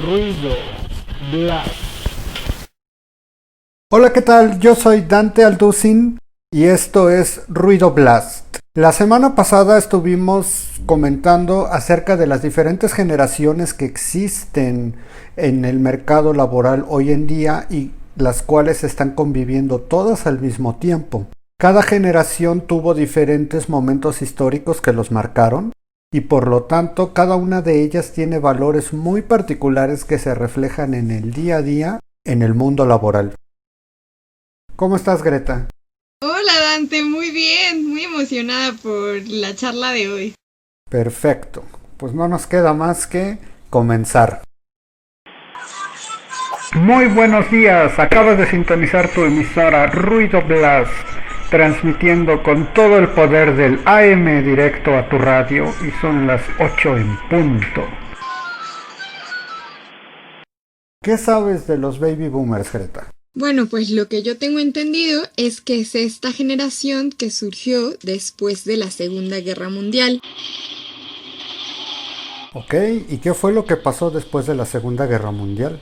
Ruido Blast. Hola, ¿qué tal? Yo soy Dante Alducin y esto es Ruido Blast. La semana pasada estuvimos comentando acerca de las diferentes generaciones que existen en el mercado laboral hoy en día y las cuales están conviviendo todas al mismo tiempo. Cada generación tuvo diferentes momentos históricos que los marcaron y por lo tanto cada una de ellas tiene valores muy particulares que se reflejan en el día a día en el mundo laboral. ¿Cómo estás, Greta? Hola Dante, muy bien, muy emocionada por la charla de hoy. Perfecto, pues no nos queda más que comenzar. Muy buenos días, acabas de sintonizar tu emisora Ruido Blast, transmitiendo con todo el poder del AM directo a tu radio y son las 8 en punto. ¿Qué sabes de los baby boomers, Greta? Bueno, pues lo que yo tengo entendido es que es esta generación que surgió después de la Segunda Guerra Mundial. Ok, ¿y qué fue lo que pasó después de la Segunda Guerra Mundial?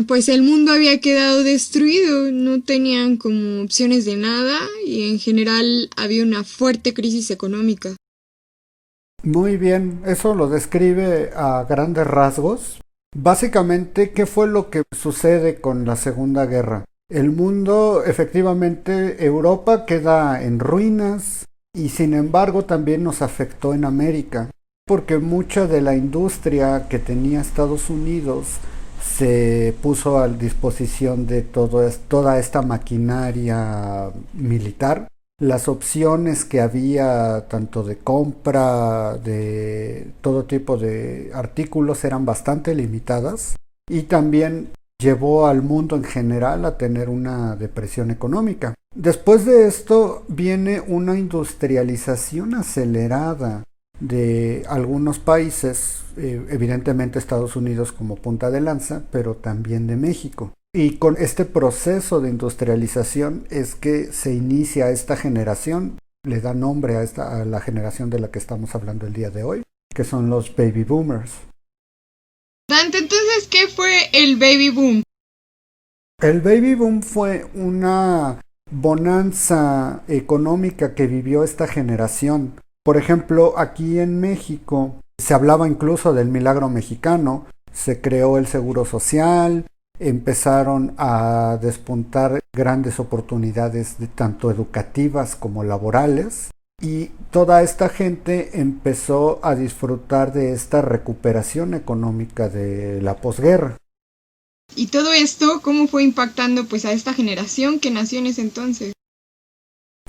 Pues el mundo había quedado destruido, no tenían como opciones de nada y en general había una fuerte crisis económica. Muy bien, eso lo describe a grandes rasgos. Básicamente, ¿qué fue lo que sucede con la Segunda Guerra? El mundo, efectivamente, Europa queda en ruinas y sin embargo también nos afectó en América, porque mucha de la industria que tenía Estados Unidos se puso a disposición de toda esta maquinaria militar. Las opciones que había tanto de compra de todo tipo de artículos eran bastante limitadas y también llevó al mundo en general a tener una depresión económica. Después de esto viene una industrialización acelerada de algunos países, evidentemente Estados Unidos como punta de lanza, pero también de México. Y con este proceso de industrialización es que se inicia esta generación, le da nombre a la generación de la que estamos hablando el día de hoy, que son los baby boomers. Dante, entonces, ¿qué fue el baby boom? El baby boom fue una bonanza económica que vivió esta generación. Por ejemplo, aquí en México se hablaba incluso del milagro mexicano, se creó el seguro social, empezaron a despuntar grandes oportunidades tanto educativas como laborales y toda esta gente empezó a disfrutar de esta recuperación económica de la posguerra. Y todo esto, ¿cómo fue impactando pues a esta generación que nació en ese entonces?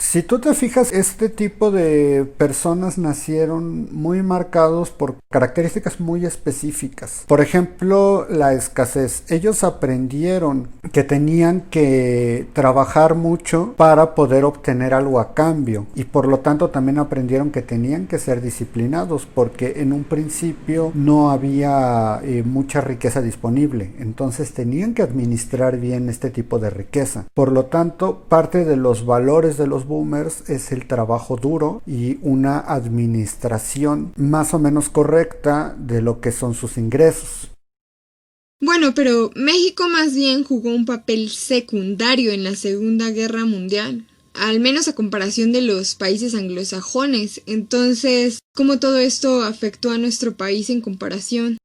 Si tú te fijas, este tipo de personas nacieron muy marcados por características muy específicas. Por ejemplo, la escasez. Ellos aprendieron que tenían que trabajar mucho para poder obtener algo a cambio y por lo tanto también aprendieron que tenían que ser disciplinados porque en un principio no había mucha riqueza disponible. Entonces tenían que administrar bien este tipo de riqueza. Por lo tanto, parte de los valores de los boomers es el trabajo duro y una administración más o menos correcta de lo que son sus ingresos. Bueno, pero México más bien jugó un papel secundario en la Segunda Guerra Mundial, al menos a comparación de los países anglosajones. Entonces, ¿cómo todo esto afectó a nuestro país en comparación?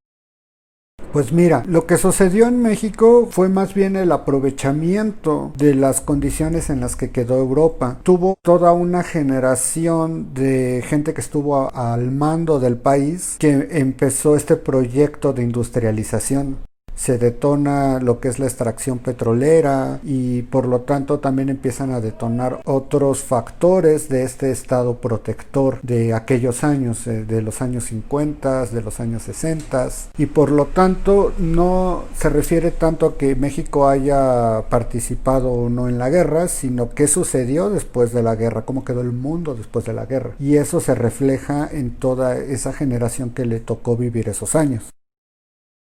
Pues mira, lo que sucedió en México fue más bien el aprovechamiento de las condiciones en las que quedó Europa. Tuvo toda una generación de gente que estuvo al mando del país que empezó este proyecto de industrialización. Se detona lo que es la extracción petrolera y por lo tanto también empiezan a detonar otros factores de este estado protector de aquellos años, de los años 50, de los años 60 y por lo tanto no se refiere tanto a que México haya participado o no en la guerra, sino qué sucedió después de la guerra, cómo quedó el mundo después de la guerra y eso se refleja en toda esa generación que le tocó vivir esos años.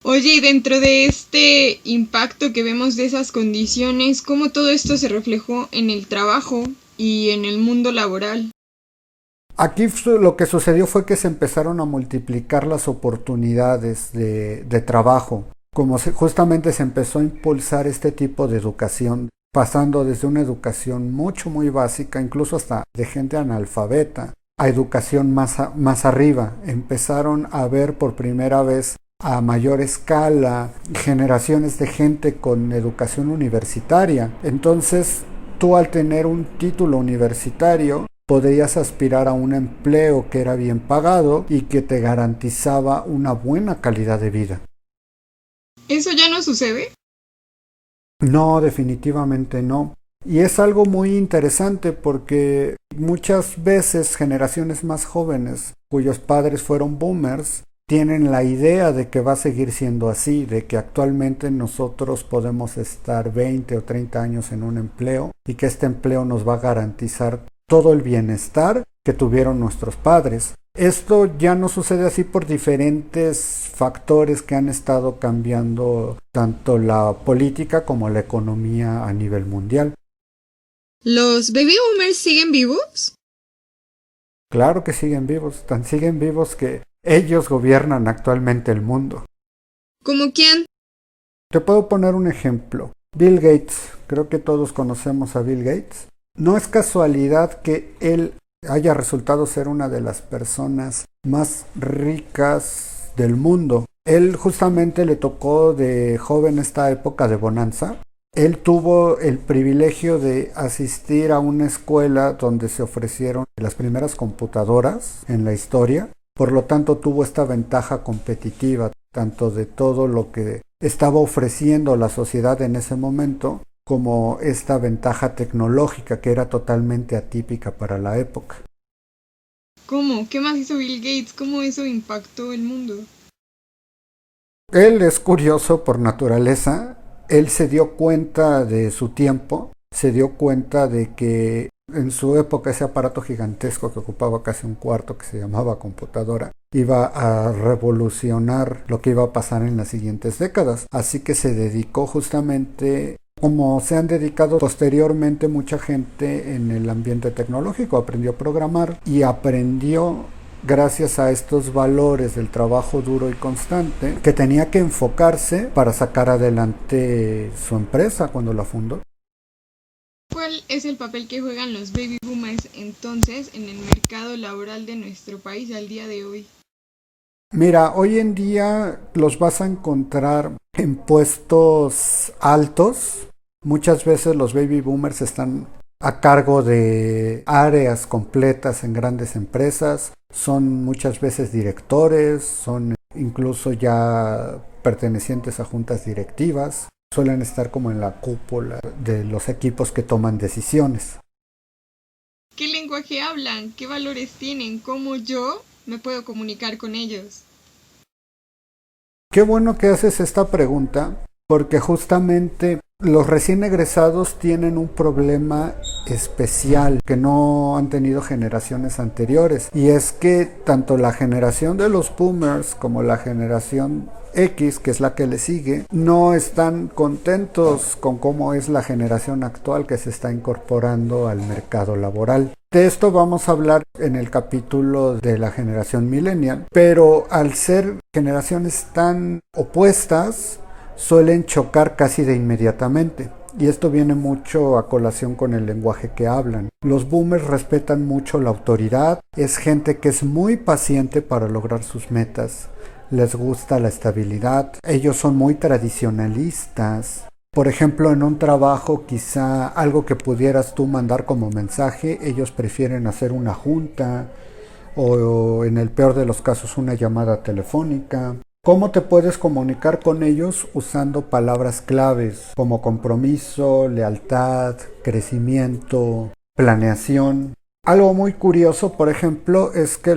Oye, y dentro de este impacto que vemos de esas condiciones, ¿cómo todo esto se reflejó en el trabajo y en el mundo laboral? Aquí lo que sucedió fue que se empezaron a multiplicar las oportunidades de trabajo, como justamente se empezó a impulsar este tipo de educación, pasando desde una educación muy básica, incluso hasta de gente analfabeta, a educación más arriba. Empezaron a ver por primera vez a mayor escala generaciones de gente con educación universitaria. Entonces, tú al tener un título universitario, podrías aspirar a un empleo que era bien pagado y que te garantizaba una buena calidad de vida. ¿Eso ya no sucede? No, definitivamente no. Y es algo muy interesante porque muchas veces generaciones más jóvenes, cuyos padres fueron boomers, tienen la idea de que va a seguir siendo así, de que actualmente nosotros podemos estar 20 o 30 años en un empleo y que este empleo nos va a garantizar todo el bienestar que tuvieron nuestros padres. Esto ya no sucede así por diferentes factores que han estado cambiando tanto la política como la economía a nivel mundial. ¿Los baby boomers siguen vivos? Claro que siguen vivos, tan siguen vivos que ellos gobiernan actualmente el mundo. ¿Cómo quién? Te puedo poner un ejemplo. Bill Gates, creo que todos conocemos a Bill Gates. No es casualidad que él haya resultado ser una de las personas más ricas del mundo. Él justamente le tocó de joven esta época de bonanza. Él tuvo el privilegio de asistir a una escuela donde se ofrecieron las primeras computadoras en la historia. Por lo tanto, tuvo esta ventaja competitiva, tanto de todo lo que estaba ofreciendo la sociedad en ese momento, como esta ventaja tecnológica que era totalmente atípica para la época. ¿Cómo? ¿Qué más hizo Bill Gates? ¿Cómo eso impactó el mundo? Él es curioso por naturaleza. Él se dio cuenta de su tiempo, se dio cuenta de que en su época ese aparato gigantesco que ocupaba casi un cuarto, que se llamaba computadora, iba a revolucionar lo que iba a pasar en las siguientes décadas. Así que se dedicó justamente, como se han dedicado posteriormente mucha gente en el ambiente tecnológico, aprendió a programar y aprendió, gracias a estos valores del trabajo duro y constante, que tenía que enfocarse para sacar adelante su empresa cuando la fundó. ¿Cuál es el papel que juegan los baby boomers entonces en el mercado laboral de nuestro país al día de hoy? Mira, hoy en día los vas a encontrar en puestos altos. Muchas veces los baby boomers están a cargo de áreas completas en grandes empresas, son muchas veces directores, son incluso ya pertenecientes a juntas directivas, suelen estar como en la cúpula de los equipos que toman decisiones. ¿Qué lenguaje hablan? ¿Qué valores tienen? ¿Cómo yo me puedo comunicar con ellos? Qué bueno que haces esta pregunta, porque justamente los recién egresados tienen un problema especial que no han tenido generaciones anteriores, y es que tanto la generación de los boomers como la generación X, que es la que le sigue, no están contentos con cómo es la generación actual que se está incorporando al mercado laboral. De esto vamos a hablar en el capítulo de la generación millennial, pero al ser generaciones tan opuestas, suelen chocar casi de inmediatamente. Y esto viene mucho a colación con el lenguaje que hablan. Los boomers respetan mucho la autoridad, es gente que es muy paciente para lograr sus metas, les gusta la estabilidad, ellos son muy tradicionalistas. Por ejemplo, en un trabajo quizá algo que pudieras tú mandar como mensaje, ellos prefieren hacer una junta o en el peor de los casos una llamada telefónica. ¿Cómo te puedes comunicar con ellos? Usando palabras claves como compromiso, lealtad, crecimiento, planeación. Algo muy curioso, por ejemplo, es que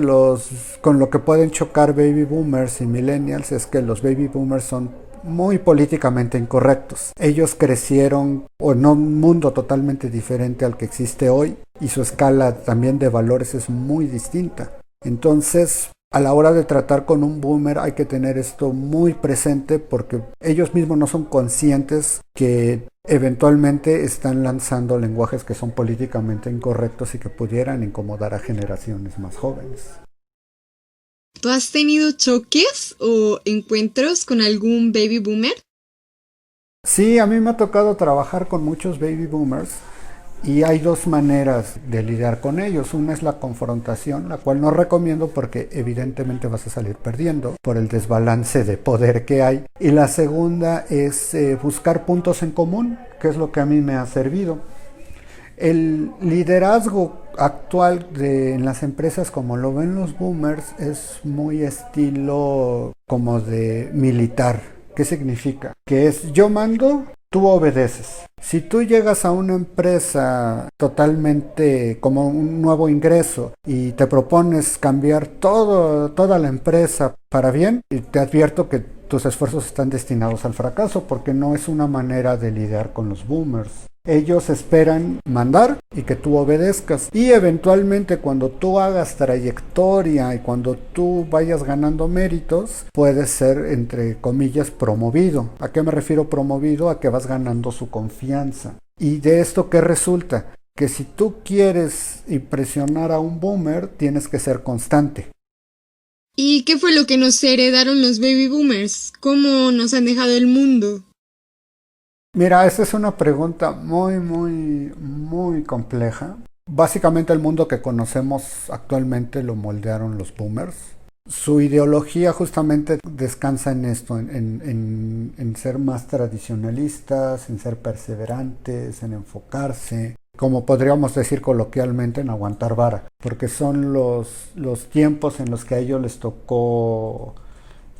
con lo que pueden chocar baby boomers y millennials es que los baby boomers son muy políticamente incorrectos. Ellos crecieron en un mundo totalmente diferente al que existe hoy y su escala también de valores es muy distinta. Entonces, A la hora de tratar con un boomer hay que tener esto muy presente porque ellos mismos no son conscientes que eventualmente están lanzando lenguajes que son políticamente incorrectos y que pudieran incomodar a generaciones más jóvenes. ¿Tú has tenido choques o encuentros con algún baby boomer? Sí, a mí me ha tocado trabajar con muchos baby boomers y hay dos maneras de lidiar con ellos. Una es la confrontación, la cual no recomiendo porque evidentemente vas a salir perdiendo por el desbalance de poder que hay. Y la segunda es buscar puntos en común, que es lo que a mí me ha servido. El liderazgo actual en las empresas, como lo ven los boomers, es muy estilo como de militar. ¿Qué significa? Que es yo mando, tú obedeces. Si tú llegas a una empresa totalmente como un nuevo ingreso y te propones cambiar toda la empresa para bien, y te advierto que tus esfuerzos están destinados al fracaso porque no es una manera de lidiar con los boomers. Ellos esperan mandar y que tú obedezcas. Y eventualmente cuando tú hagas trayectoria y cuando tú vayas ganando méritos, puedes ser, entre comillas, promovido. ¿A qué me refiero promovido? A que vas ganando su confianza. ¿Y de esto qué resulta? Que si tú quieres impresionar a un boomer, tienes que ser constante. ¿Y qué fue lo que nos heredaron los baby boomers? ¿Cómo nos han dejado el mundo? Mira, esta es una pregunta muy compleja. Básicamente el mundo que conocemos actualmente lo moldearon los boomers. Su ideología justamente descansa en esto, en ser más tradicionalistas, en ser perseverantes, en enfocarse, como podríamos decir coloquialmente, en aguantar vara, porque son los tiempos en los que a ellos les tocó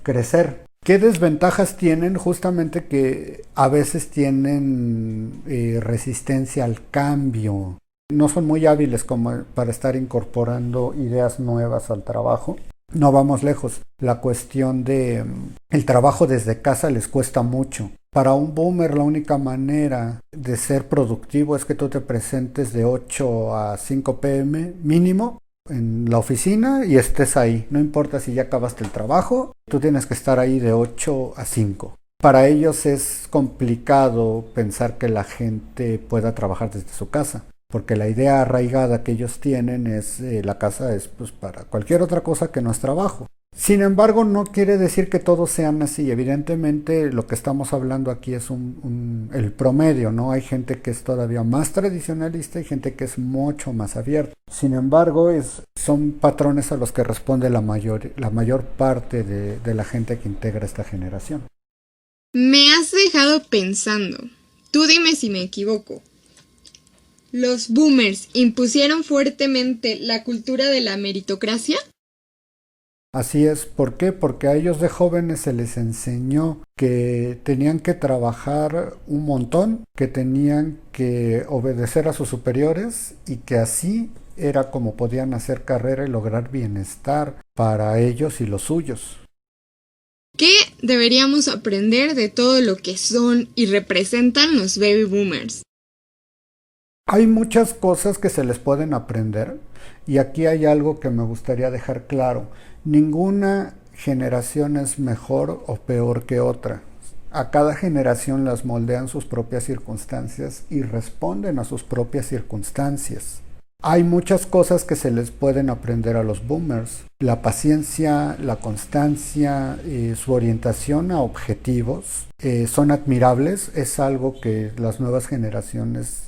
crecer. ¿Qué desventajas tienen? Justamente que a veces tienen resistencia al cambio. No son muy hábiles como para estar incorporando ideas nuevas al trabajo. No vamos lejos. La cuestión de el trabajo desde casa les cuesta mucho. Para un boomer la única manera de ser productivo es que tú te presentes de 8 a 5 p.m. mínimo en la oficina y estés ahí. No importa si ya acabaste el trabajo, tú tienes que estar ahí de 8 a 5. Para ellos es complicado pensar que la gente pueda trabajar desde su casa, porque la idea arraigada que ellos tienen es la casa es pues para cualquier otra cosa que no es trabajo. Sin embargo, no quiere decir que todos sean así. Evidentemente, lo que estamos hablando aquí es el promedio, ¿no? Hay gente que es todavía más tradicionalista y gente que es mucho más abierta. Sin embargo, son patrones a los que responde la mayor parte de la gente que integra esta generación. Me has dejado pensando. Tú dime si me equivoco. ¿Los boomers impusieron fuertemente la cultura de la meritocracia? Así es. ¿Por qué? Porque a ellos de jóvenes se les enseñó que tenían que trabajar un montón, que tenían que obedecer a sus superiores y que así era como podían hacer carrera y lograr bienestar para ellos y los suyos. ¿Qué deberíamos aprender de todo lo que son y representan los baby boomers? Hay muchas cosas que se les pueden aprender y aquí hay algo que me gustaría dejar claro. Ninguna generación es mejor o peor que otra. A cada generación las moldean sus propias circunstancias y responden a sus propias circunstancias. Hay muchas cosas que se les pueden aprender a los boomers. La paciencia, la constancia, su orientación a objetivos son admirables. Es algo que las nuevas generaciones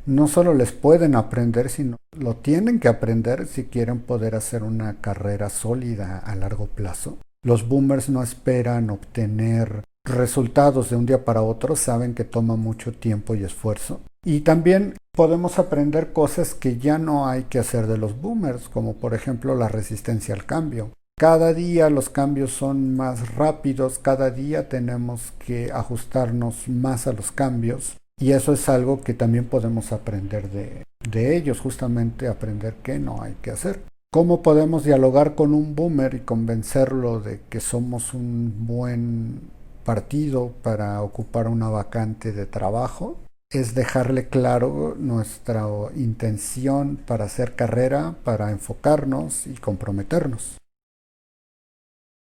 no solo les pueden aprender, sino lo tienen que aprender si quieren poder hacer una carrera sólida a largo plazo. Los boomers no esperan obtener resultados de un día para otro, saben que toma mucho tiempo y esfuerzo. Y también podemos aprender cosas que ya no hay que hacer de los boomers, como por ejemplo la resistencia al cambio. Cada día los cambios son más rápidos, cada día tenemos que ajustarnos más a los cambios. Y eso es algo que también podemos aprender de ellos, justamente aprender qué no hay que hacer. ¿Cómo podemos dialogar con un boomer y convencerlo de que somos un buen partido para ocupar una vacante de trabajo? Es dejarle claro nuestra intención para hacer carrera, para enfocarnos y comprometernos.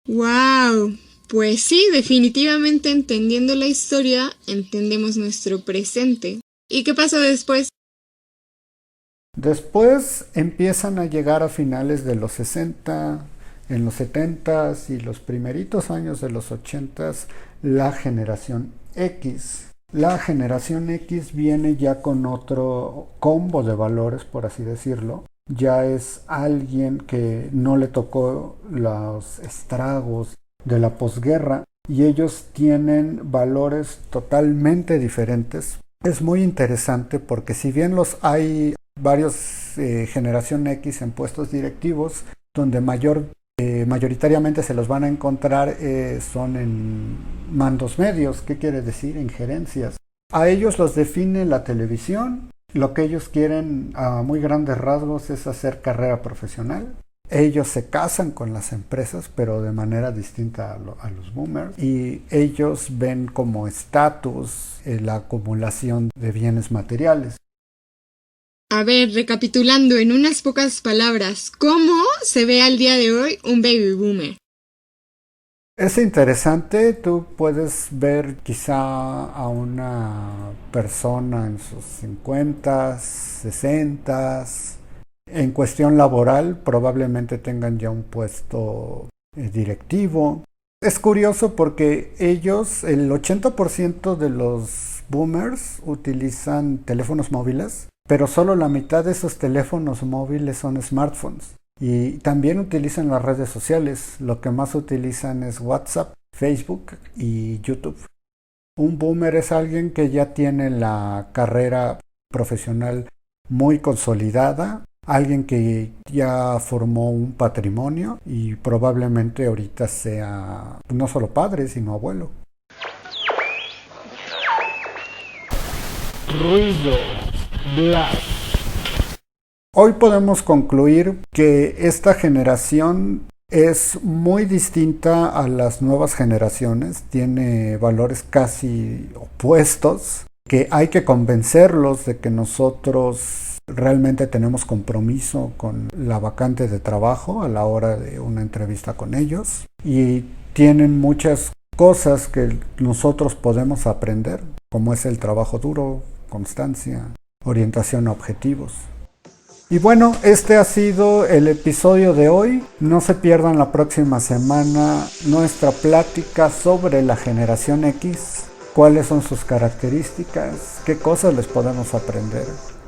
¡Wow! Pues sí, definitivamente entendiendo la historia, entendemos nuestro presente. ¿Y qué pasó después? Después empiezan a llegar a finales de los 60, en los 70s y los primeritos años de los 80s, la generación X. La generación X viene ya con otro combo de valores, por así decirlo. Ya es alguien que no le tocó los estragos de la posguerra y ellos tienen valores totalmente diferentes. Es muy interesante porque si bien los hay varios generación X en puestos directivos, donde mayoritariamente se los van a encontrar son en mandos medios. ¿Qué quiere decir? En gerencias. A ellos los define la televisión. Lo que ellos quieren a muy grandes rasgos es hacer carrera profesional. Ellos se casan con las empresas, pero de manera distinta a los boomers. Y ellos ven como estatus la acumulación de bienes materiales. A ver, recapitulando en unas pocas palabras, ¿cómo se ve al día de hoy un baby boomer? Es interesante, tú puedes ver quizá a una persona en sus 50, 60, en cuestión laboral probablemente tengan ya un puesto directivo. Es curioso porque ellos, el 80% de los boomers utilizan teléfonos móviles, pero solo la mitad de esos teléfonos móviles son smartphones. Y también utilizan las redes sociales. Lo que más utilizan es WhatsApp, Facebook y YouTube. Un boomer es alguien que ya tiene la carrera profesional muy consolidada, alguien que ya formó un patrimonio y probablemente ahorita sea no solo padre, sino abuelo. Ruido. Black. Hoy podemos concluir que esta generación es muy distinta a las nuevas generaciones, tiene valores casi opuestos, que hay que convencerlos de que nosotros realmente tenemos compromiso con la vacante de trabajo a la hora de una entrevista con ellos y tienen muchas cosas que nosotros podemos aprender, como es el trabajo duro, constancia, orientación a objetivos. Y bueno, este ha sido el episodio de hoy. No se pierdan la próxima semana nuestra plática sobre la generación X, cuáles son sus características, qué cosas les podemos aprender,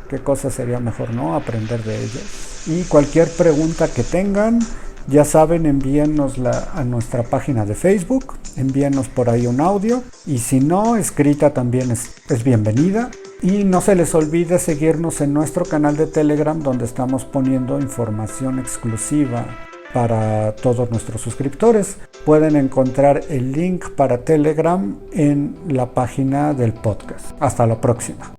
qué cosas sería mejor no aprender de ellas. Y cualquier pregunta que tengan, ya saben, envíennosla a nuestra página de Facebook, envíennos por ahí un audio y si no, escrita también es bienvenida. Y no se les olvide seguirnos en nuestro canal de Telegram, donde estamos poniendo información exclusiva para todos nuestros suscriptores. Pueden encontrar el link para Telegram en la página del podcast. Hasta la próxima.